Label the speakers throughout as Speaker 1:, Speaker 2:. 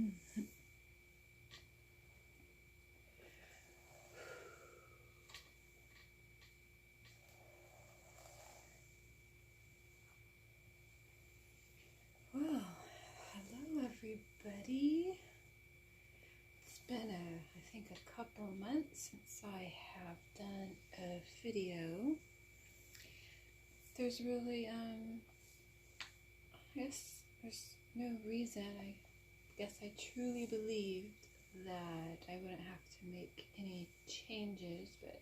Speaker 1: Well, hello everybody. It's been I think a couple months since I have done a video. There's really, I guess there's no reason. I guess I truly believed that I wouldn't have to make any changes, but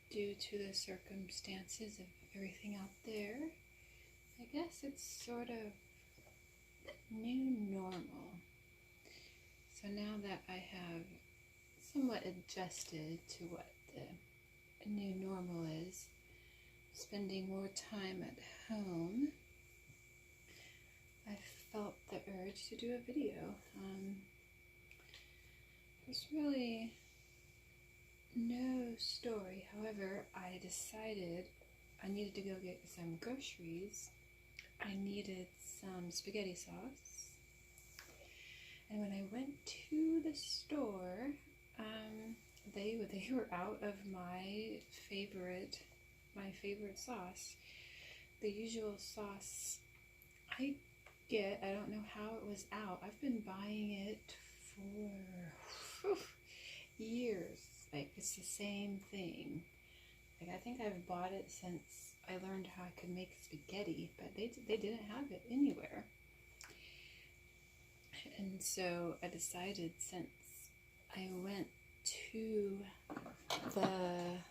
Speaker 1: due to the circumstances of everything out there, I guess it's sort of new normal. So now that I have somewhat adjusted to what the new normal is, spending more time at home, I felt the urge to do a video. There's really no story. However, I decided I needed to go get some groceries. I needed some spaghetti sauce. And when I went to the store, they were out of my favorite sauce. The usual sauce I get, I don't know how it was out. I've been buying it for years. Like, it's the same thing. Like, I think I've bought it since I learned how I could make spaghetti, but they didn't have it anywhere. And so I decided, since I went to the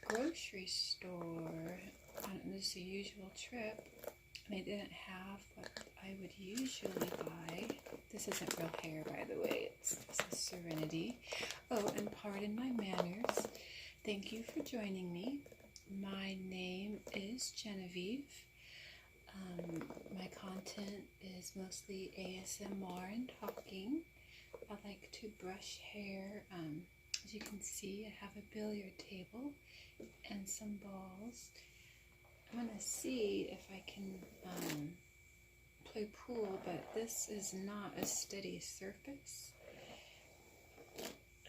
Speaker 1: grocery store on this usual trip, and they didn't have what I would usually buy. This isn't real hair, by the way. This is Serenity. Oh, and pardon my manners. Thank you for joining me. My name is Genevieve. My content is mostly ASMR and talking. I like to brush hair. As you can see, I have a billiard table and some balls. I'm going to see if I can play pool, but this is not a steady surface.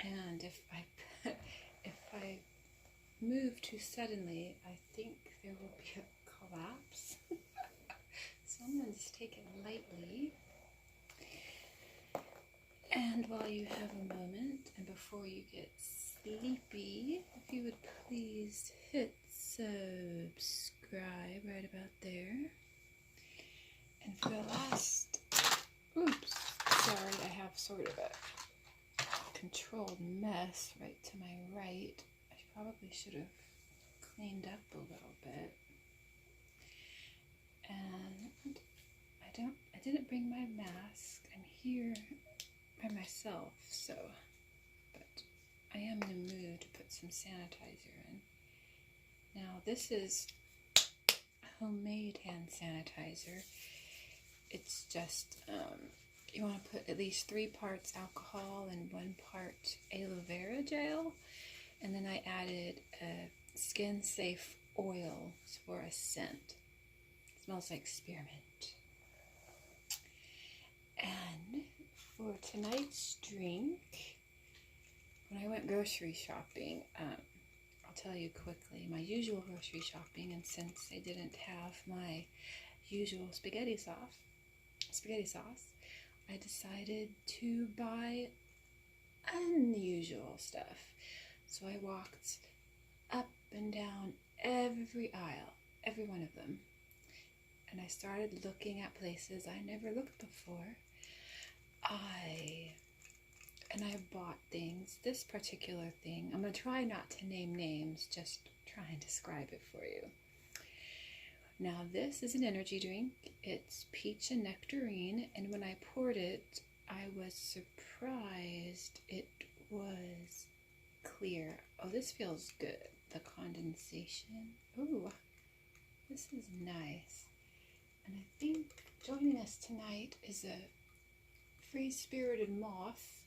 Speaker 1: And if I move too suddenly, I think there will be a collapse. So I'm going to just take it lightly. And while you have a moment, and before you get sleepy, if you would please hit subscribe right about there. And for the last, sorry, I have sort of a controlled mess right to my right. I probably should have cleaned up a little bit. And I didn't bring my mask. I'm here by myself, but I am in the mood to put some sanitizer in. Now, this is homemade hand sanitizer. It's just, you want to put at least 3 parts alcohol and 1 part aloe vera gel. And then I added a skin-safe oil for a scent. It smells like spearmint. And for tonight's drink, when I went grocery shopping, I'll tell you quickly, my usual grocery shopping, and since I didn't have my usual spaghetti sauce, I decided to buy unusual stuff. So I walked up and down every aisle, every one of them, and I started looking at places I never looked before. I bought things. This particular thing, I'm going to try not to name names, just try and describe it for you. Now, this is an energy drink. It's peach and nectarine, and when I poured it, I was surprised it was clear. Oh, this feels good. The condensation. Ooh, this is nice. And I think joining us tonight is a free-spirited moth.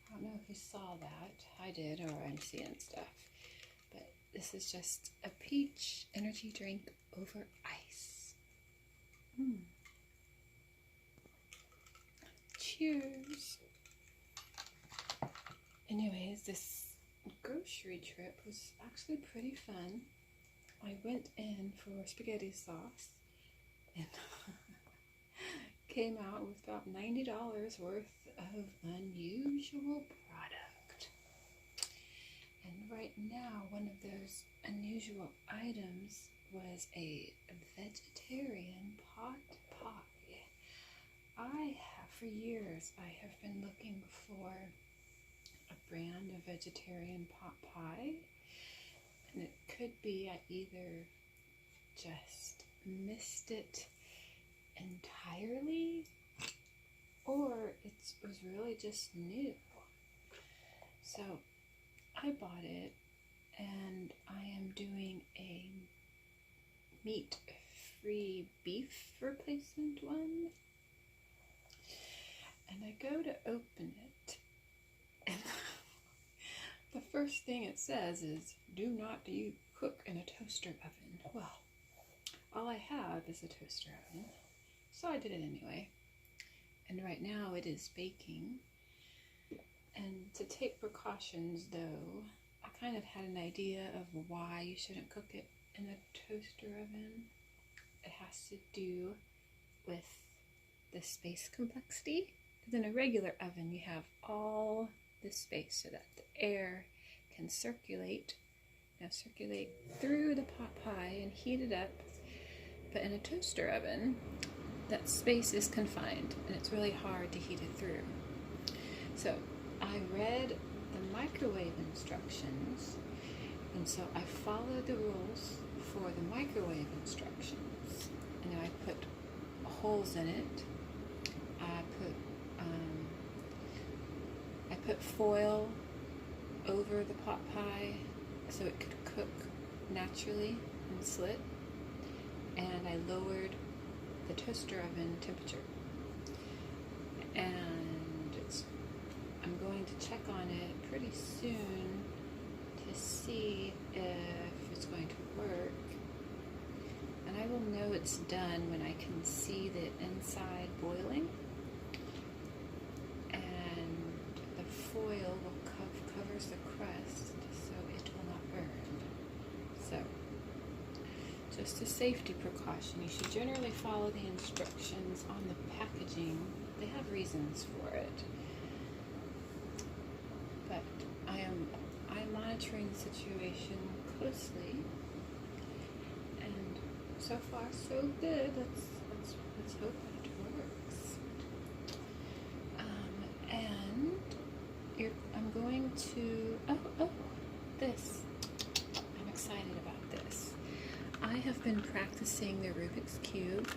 Speaker 1: I don't know if you saw that. I did, or I'm seeing stuff. But this is just a peach energy drink over ice. Cheers. Anyways, this grocery trip was actually pretty fun. I went in for spaghetti sauce and came out with about $90 worth of unusual product. And right now, one of those unusual items was a vegetarian pot pie. For years, I have been looking for a brand of vegetarian pot pie, and it could be I either just missed it entirely, or it was really just new. So I bought it, and I am doing a meat-free beef replacement one. And I go to open it, and the first thing it says is, do not cook in a toaster oven. Well, all I have is a toaster oven, so I did it anyway. And right now it is baking. And to take precautions, though, I kind of had an idea of why you shouldn't cook it in a toaster oven. It has to do with the space complexity. In a regular oven, you have all the space so that the air can circulate through the pot pie and heat it up. But in a toaster oven, that space is confined, and it's really hard to heat it through. So I read the microwave instructions, and so I followed the rules for the microwave instructions. And I put holes in it. I put foil over the pot pie so it could cook naturally and slit, and I lowered the toaster oven temperature. And I'm going to check on it pretty soon to see if it's going to work. And I will know it's done when I can see the inside boiling. Foil covers the crust so it will not burn. So, just a safety precaution, you should generally follow the instructions on the packaging. They have reasons for it. But I am monitoring the situation closely, and so far so good. Let's hope it works. I'm going to, this. I'm excited about this. I have been practicing the Rubik's Cube.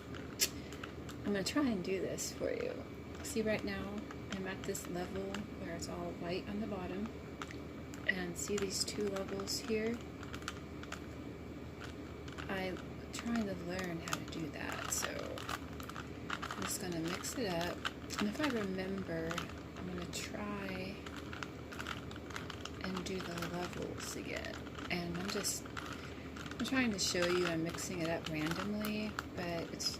Speaker 1: I'm going to try and do this for you. See, right now, I'm at this level where it's all white on the bottom. And see these two levels here? I'm trying to learn how to do that, so I'm just going to mix it up. And if I remember, I'm going to try and do the levels again. And I'm trying to show you I'm mixing it up randomly, but it's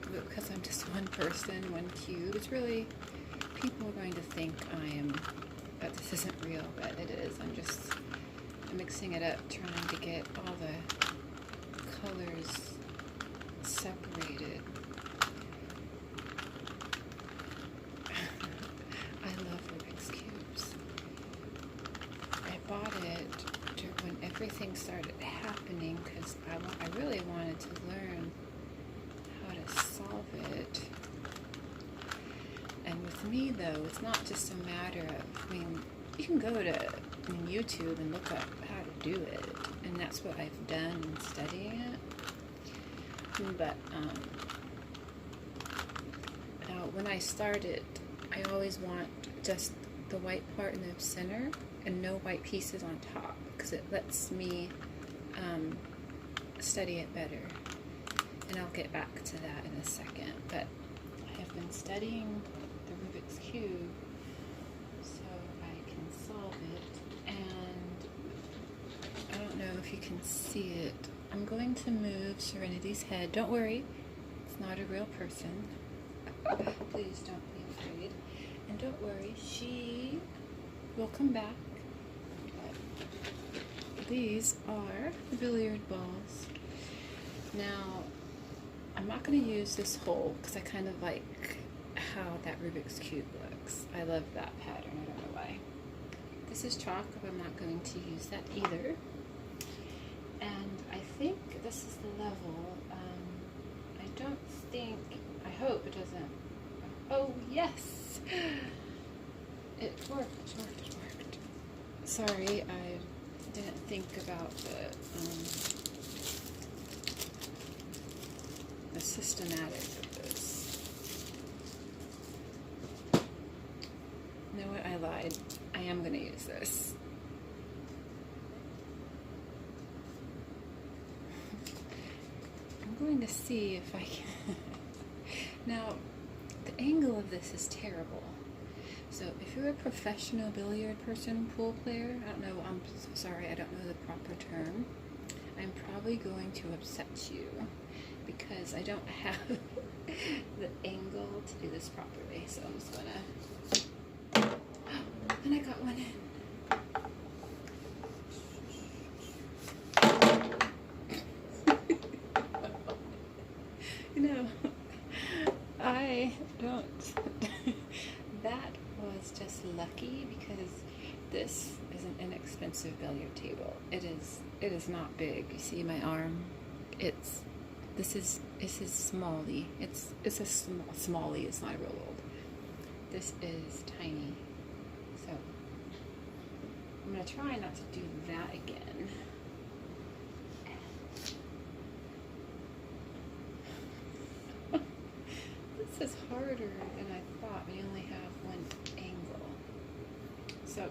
Speaker 1: because I'm just one person, one cube. It's really, people are going to think that this isn't real, but it is. I'm mixing it up, trying to get all the colors separated. I love Rubik's Cubes. I bought it when everything started happening because I really wanted to learn how to solve it. And with me, though, it's not just a matter of, you can go to YouTube and look up how to do it, and that's what I've done in studying it. But now when I started, I always want just the white part in the center and no white pieces on top, because it lets me study it better. And I'll get back to that in a second. But I have been studying the Rubik's Cube so I can solve it. And I don't know if you can see it. I'm going to move Serenity's head. Don't worry, it's not a real person. Please don't be afraid. And don't worry, she will come back. But these are the billiard balls. Now, I'm not going to use this hole because I kind of like how that Rubik's Cube looks. I love that pattern. I don't know why. This is chalk, but I'm not going to use that either. And I think this is the level. I don't think, I hope it doesn't. Oh, yes! It worked, it worked, it worked. Sorry, I didn't think about the systematic of this. You know what? I lied. I am going to use this. I'm going to see if I can. Now, the angle of this is terrible. So if you're a professional billiard person, pool player, I don't know, I'm so sorry, I don't know the proper term. I'm probably going to upset you because I don't have the angle to do this properly. So I'm just gonna, and I got one in. You know, I don't, that was just lucky because this is an inexpensive billiard table. It is not big. You see my arm? This is smally. It's a smally, it's not real old. This is tiny. So I'm gonna try not to do that again. This is harder than I thought. We only have one angle. So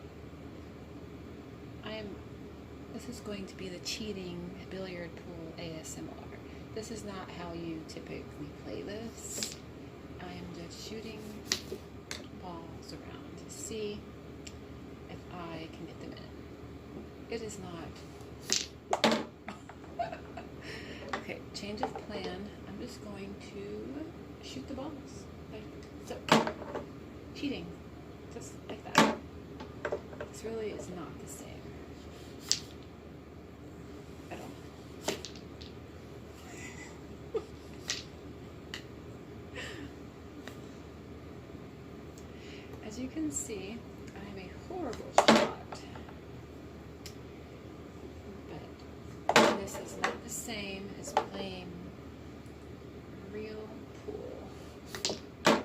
Speaker 1: this is going to be the cheating billiard pool ASMR. This is not how you typically play this. I am just shooting balls around to see if I can get them in. It is not. Okay, change of plan. I'm just going to shoot the balls. Like so. Cheating. Just like that. This really is not the same. At all. As you can see, I'm a horrible shot. But this is not the same as playing real pool. But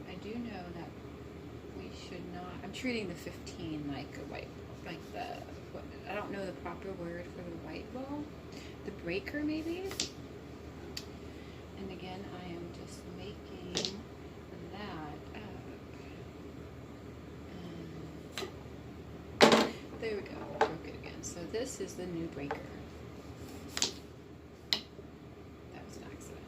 Speaker 1: I do know that we should not, I'm treating the 15 like a white, like the, what, I don't know the proper word for the white ball. The breaker maybe? And again, I am just making that up. And there we go, broke it again. So this is the new breaker. That was an accident.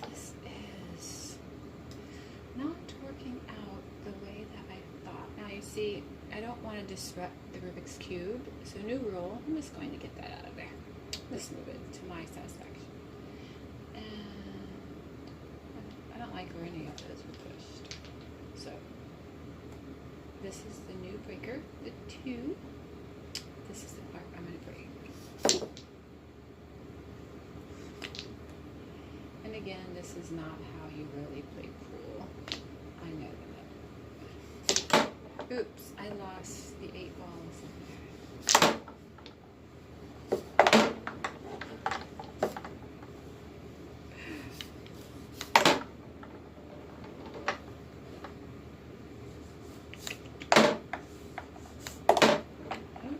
Speaker 1: This is not working out the way that I thought. Now you see, I don't want to disrupt the Rubik's Cube, so new rule, I'm just going to get that out of there. Let's move it to my satisfaction. And I don't like where any of those were pushed. So, this is the new breaker, the 2. This is the part I'm going to break. And again, this is not how you really play pool. I know that. Oops, I lost the 8 balls in there.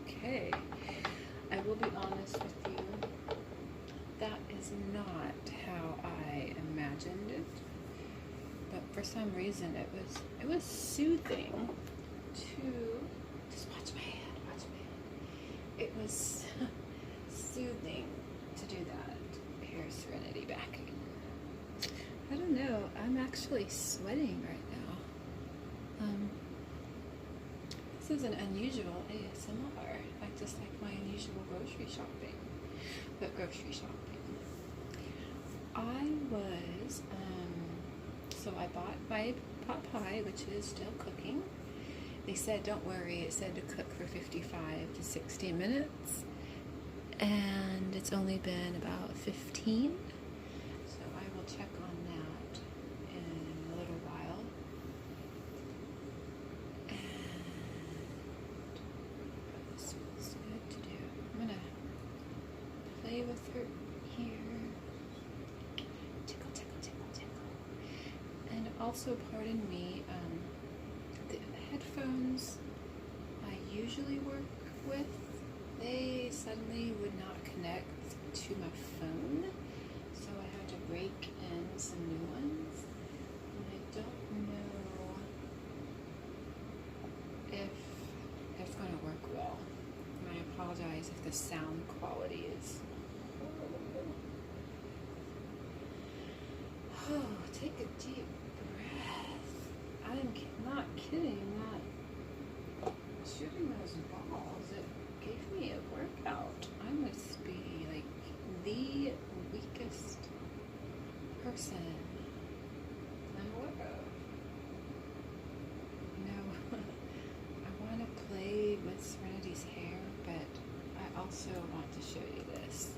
Speaker 1: Okay, I will be honest with you. That is not how I imagined it. But for some reason it was soothing to just watch my hand, watch my hand. It was soothing to do that. Here's Serenity back again. I don't know, I'm actually sweating right now. This is an unusual ASMR, like just like my unusual grocery shopping. But grocery shopping. I was, so I bought my pot pie, which is still cooking. They said, don't worry, it said to cook for 55 to 60 minutes. And it's only been about 15. So I will check on that in a little while. And this feels good to do. I'm gonna play with her here. Tickle, tickle, tickle, tickle. And also, pardon me, the headphones I usually work with, they suddenly would not connect to my phone, so I had to break in some new ones, and I don't know if it's going to work well. And I apologize if the sound quality is horrible. Oh, take a deep breath. I'm not kidding, that shooting those balls, it gave me a workout. I must be like the weakest person I'm aware of. You know, I want to play with Serenity's hair, but I also want to show you this.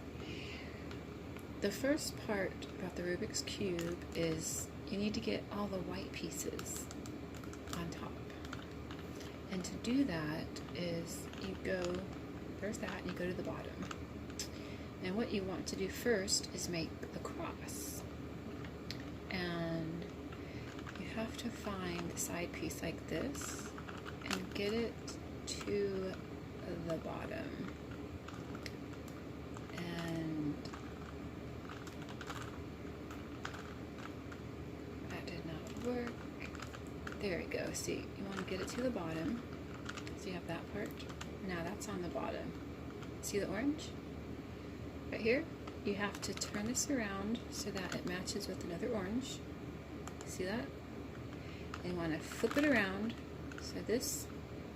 Speaker 1: The first part about the Rubik's Cube is you need to get all the white pieces on top. And to do that is you go, there's that, and you go to the bottom. And what you want to do first is make the cross. And you have to find the side piece like this and get it to the bottom. And that did not work. There we go. See, you want to get it to the bottom. So you have that part. Now that's on the bottom. See the orange? Right here? You have to turn this around so that it matches with another orange. See that? And you want to flip it around so this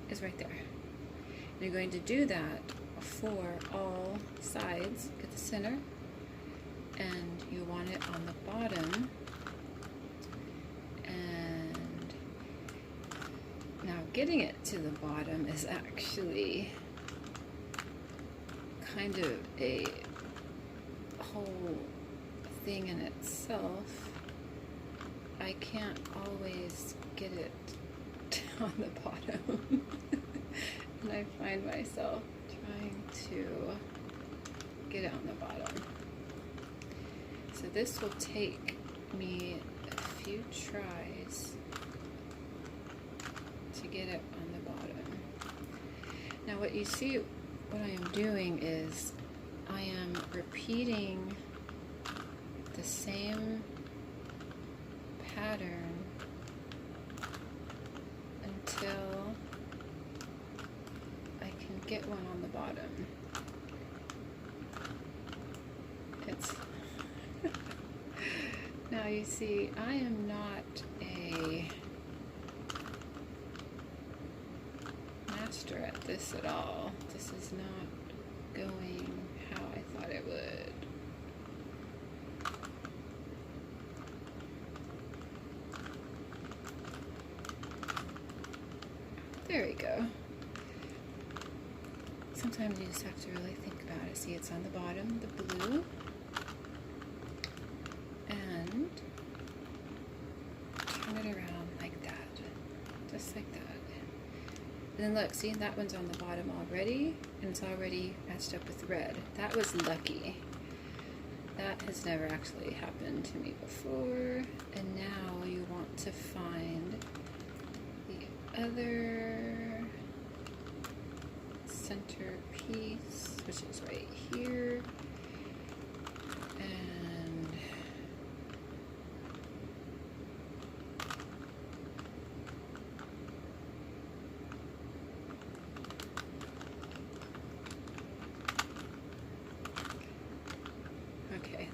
Speaker 1: is right there. And you're going to do that for all sides. Get the center. And you want it on the bottom. Now getting it to the bottom is actually kind of a whole thing in itself. I can't always get it on the bottom. And I find myself trying to get it on the bottom. So this will take me a few tries to get it on the bottom. Now what you see, what I am doing is I am repeating the same pattern until I can get one on the bottom. It's now you see, I am not a master at this at all. This is not going how I thought it would. There we go. Sometimes you just have to really think about it. See, it's on the bottom, the blue. And turn it around like that. Just like that. And then look, see, that one's on the bottom already, and it's already matched up with red. That was lucky. That has never actually happened to me before. And now you want to find the other center piece, which is right here. And okay,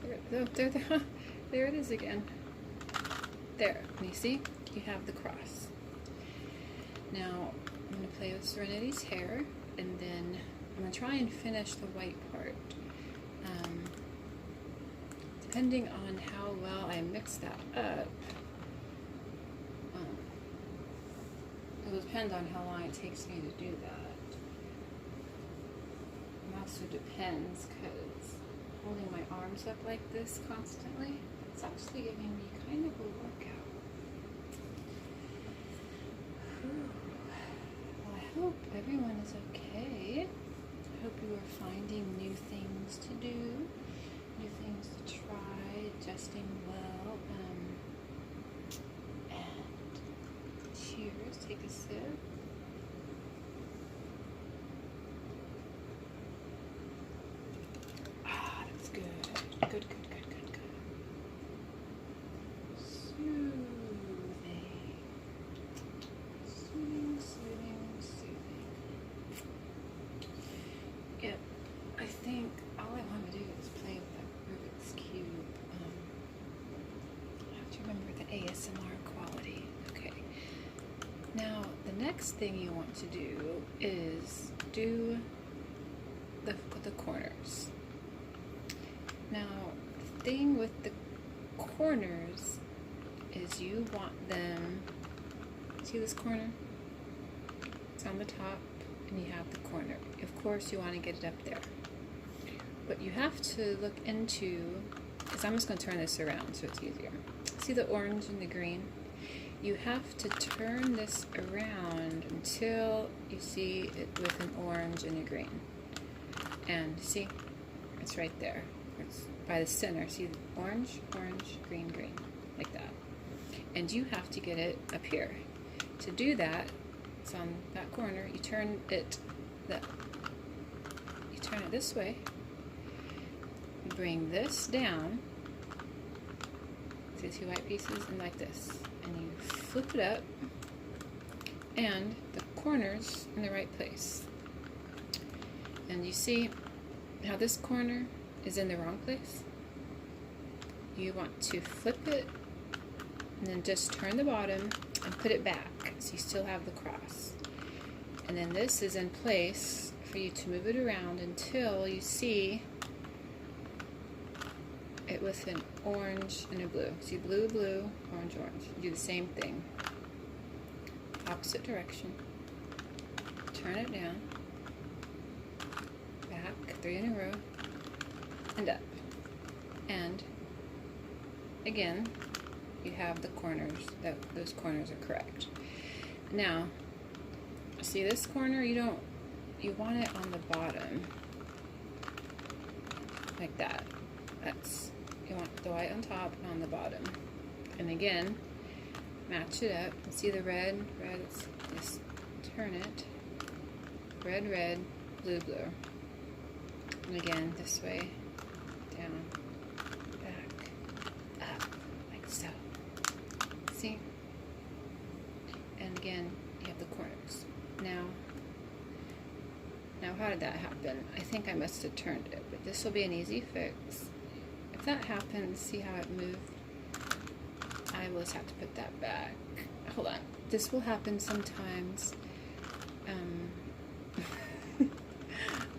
Speaker 1: there it is again. There, and you see, you have the cross. Now, I'm going to play with Serenity's hair, and then I'm going to try and finish the white part. Depending on how well I mix that up, it will depend on how long it takes me to do that. It also depends because holding my arms up like this constantly, it's actually giving me kind of a workout. Well, I hope everyone is okay. I hope you are finding new things to do, new things to try, adjusting well. And cheers, take a sip. Ah, that's good. Good, good, good, good, good. Soothing. Soothing, soothing, soothing. Yep, I think all I want to do is play with that Rubik's Cube. I have to remember the ASMR quality. Okay. Now, the next thing you want to do is do the corners. Now, the thing with the corners is you want them, see this corner? It's on the top and you have the corner. Of course you want to get it up there. What you have to look into, is I'm just going to turn this around so it's easier. See the orange and the green? You have to turn this around until you see it with an orange and a green. And see, it's right there. It's by the center. See, orange, orange, green, green, like that. And you have to get it up here. To do that, it's on that corner. You turn it this way. You bring this down. See the two white pieces, and like this. And you flip it up, and the corner's in the right place. And you see how this corner is in the wrong place? You want to flip it and then just turn the bottom and put it back so you still have the cross. And then this is in place for you to move it around until you see it with an orange and a blue. See, blue, blue, orange, orange. You do the same thing. Opposite direction. Turn it down. Back, 3 in a row. And up. And again, you have the corners. Those corners are correct. Now, see this corner? You want it on the bottom. Like that. You want the white on top and on the bottom. And again, match it up. See the red? Red, just turn it. Red, red, blue, blue. And again, this way, down, back, up, like so. See? And again, you have the corners. Now how did that happen? I think I must have turned it, but this will be an easy fix. If that happens, see how it moved? I will just have to put that back. Hold on. This will happen sometimes. I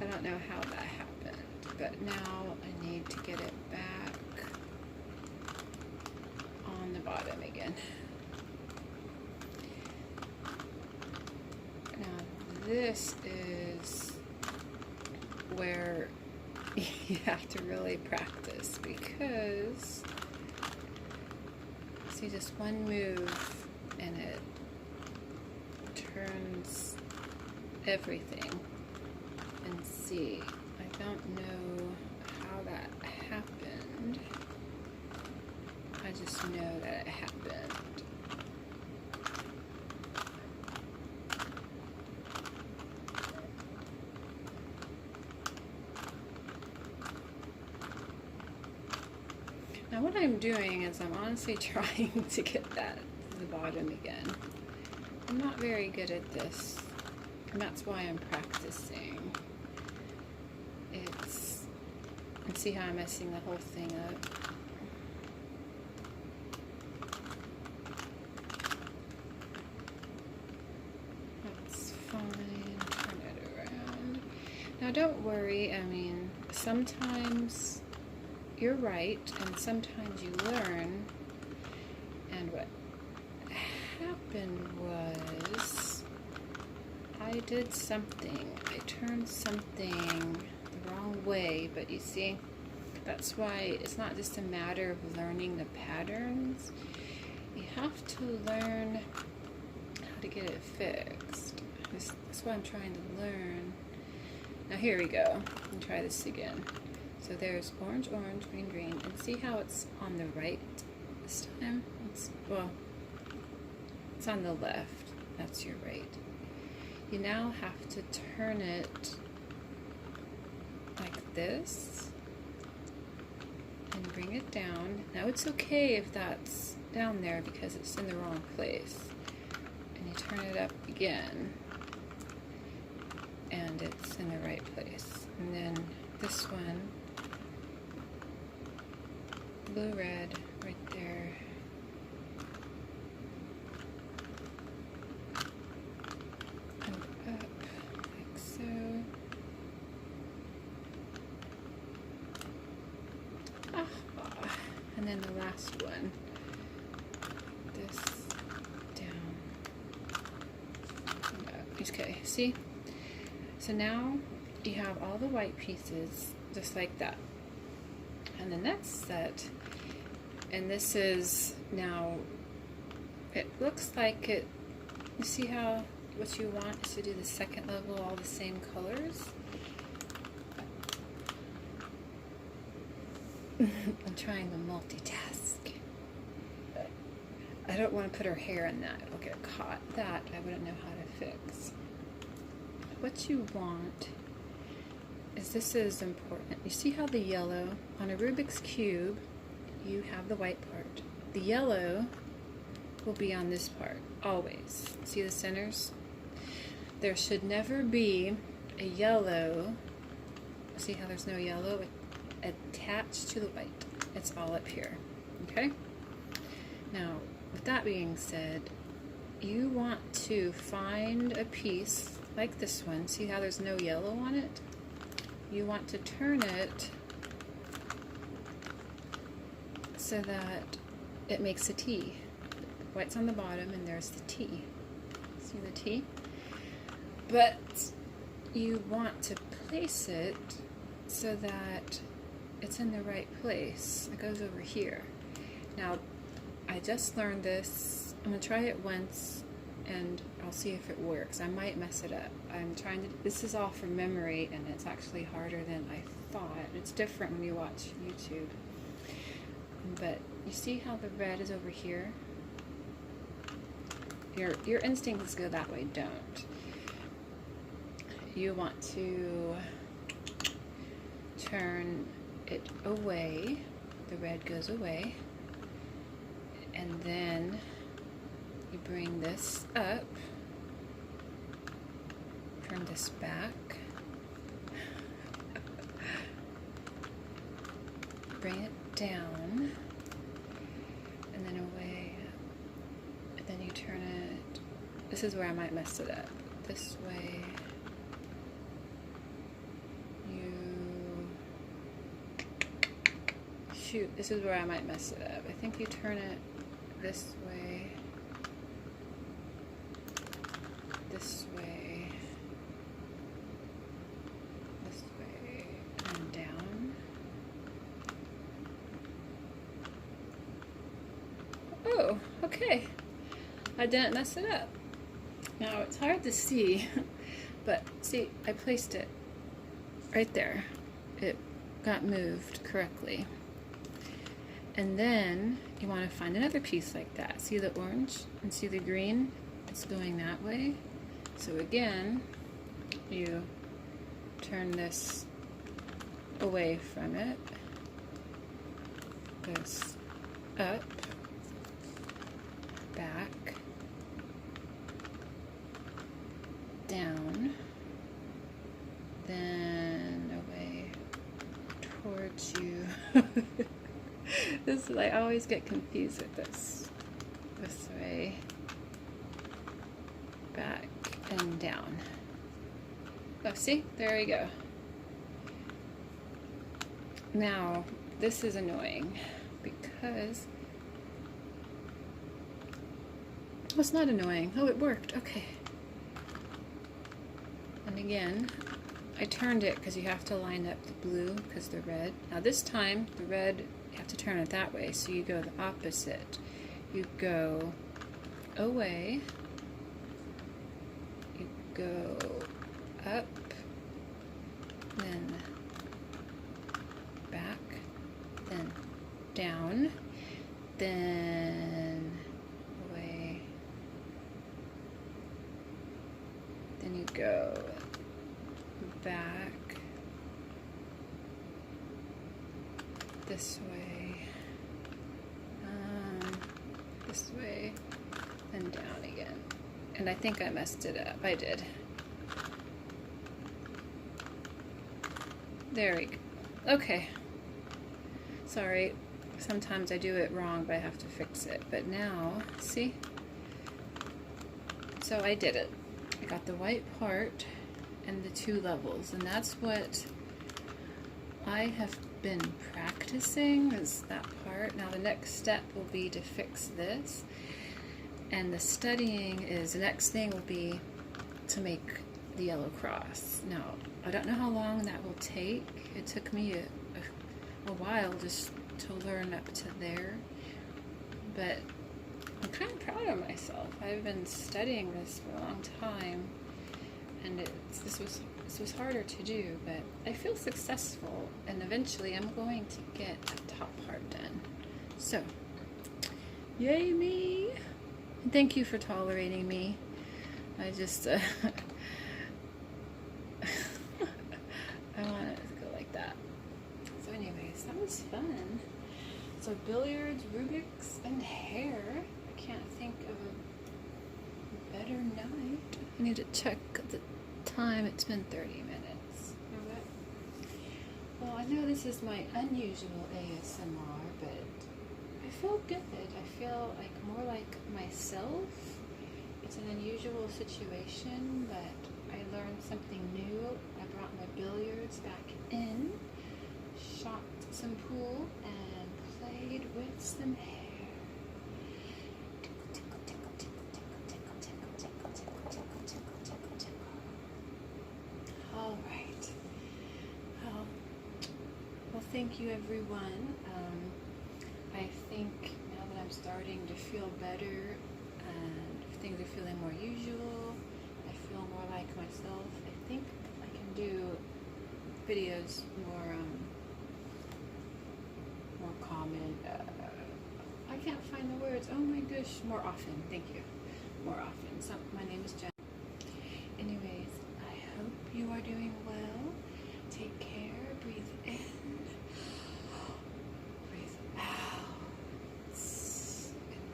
Speaker 1: don't know how that happened, but now I need to get it back on the bottom again. Now this is where you have to really practice, because see, just one move and it turns everything. And see, I don't know how that happened. I just know that it happened. Now what I'm doing is I'm honestly trying to get that to the bottom again. I'm not very good at this, and that's why I'm practicing. And see how I'm messing the whole thing up. That's fine. Now don't worry, I mean, sometimes you're right and sometimes you learn, and what happened was I did something. I turned something the wrong way, but you see, that's why it's not just a matter of learning the patterns. You have to learn how to get it fixed. That's what I'm trying to learn. Now here we go. Let me try this again. So there's orange, orange, green, green, and see how it's on the right this time? Well, it's on the left. That's your right. You now have to turn it like this and bring it down. Now it's okay if that's down there because it's in the wrong place. And you turn it up again and it's in the right place. And then this one, blue, red, right there. And up, like so. And then the last one, this down and up. Okay, see? So now you have all the white pieces just like that. And the next set, and this is now, it looks like it, you see how what you want is to do the second level all the same colors? I'm trying to multitask. I don't want to put her hair in that. It'll get caught. That I wouldn't know how to fix. What you want is, this is important. You see how the yellow, on a Rubik's Cube, you have the white part. The yellow will be on this part, always. See the centers? There should never be a yellow, see how there's no yellow attached to the white. It's all up here, okay? Now, with that being said, you want to find a piece like this one. See how there's no yellow on it? You want to turn it so that it makes a T. White's on the bottom and there's the T. See the T? But you want to place it so that it's in the right place. It goes over here. Now, I just learned this. I'm going to try it once and I'll see if it works. I might mess it up. I'm trying to, this is all from memory and it's actually harder than I thought. It's different when you watch YouTube. But you see how the red is over here? Your instincts go that way, don't. You want to turn it away. The red goes away. And then you bring this up, turn this back, bring it down, and then away, and then you turn it, this is where I might mess it up, this way, shoot, this is where I might mess it up. I think you turn it this way, this way, this way, and down. Oh, okay. I didn't mess it up. Now, it's hard to see, but see, I placed it right there. It got moved correctly. And then you want to find another piece like that. See the orange and see the green? It's going that way. So again, you turn this away from it. Goes up, back, down, then away towards you. This is, I always get confused with this. This way, back and down. Oh, see? There we go. Now, this is annoying because... Oh, it's not annoying. Oh, it worked. Okay. And again, I turned it because you have to line up the blue because the red. Now this time, the red, you have to turn it that way. So you go the opposite. You go away. You go up. Then back. Then down. Then away. Then you go back this way, and down again. And I think I messed it up. I did. There we go. Okay. Sorry. Sometimes I do it wrong, but I have to fix it. But now, see? So I did it. I got the white part and the 2 levels, and that's what I have been practicing, is that part. Now the next step will be to fix this, and the studying is, the next thing will be to make the yellow cross. Now I don't know how long that will take. It took me a while just to learn up to there, but I'm kind of proud of myself. I've been studying this for a long time, and this was harder to do, but I feel successful, and eventually I'm going to get the top part done. So, yay me! And thank you for tolerating me. I just, I want it to go like that. So anyways, that was fun. So billiards, Rubik's, and hair. I can't think of a better night. I need to check the time. It's been 30 minutes. Okay. Well, I know this is my unusual ASMR, but I feel good. I feel like more like myself. It's an unusual situation, but I learned something new. I brought my billiards back in, shot some pool, and played with some hair. All right. Well, thank you, everyone. I think now that I'm starting to feel better and things are feeling more usual, I feel more like myself. I think I can do videos more common. I can't find the words. Oh my gosh, more often. Thank you. More often. So my name is Jen. Anyways, I hope you are doing well. Take care. Breathe in. Breathe out. And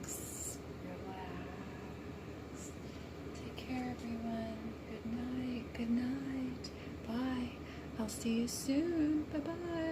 Speaker 1: relax. Relax. Take care, everyone. Good night. Good night. Bye. I'll see you soon. Bye-bye.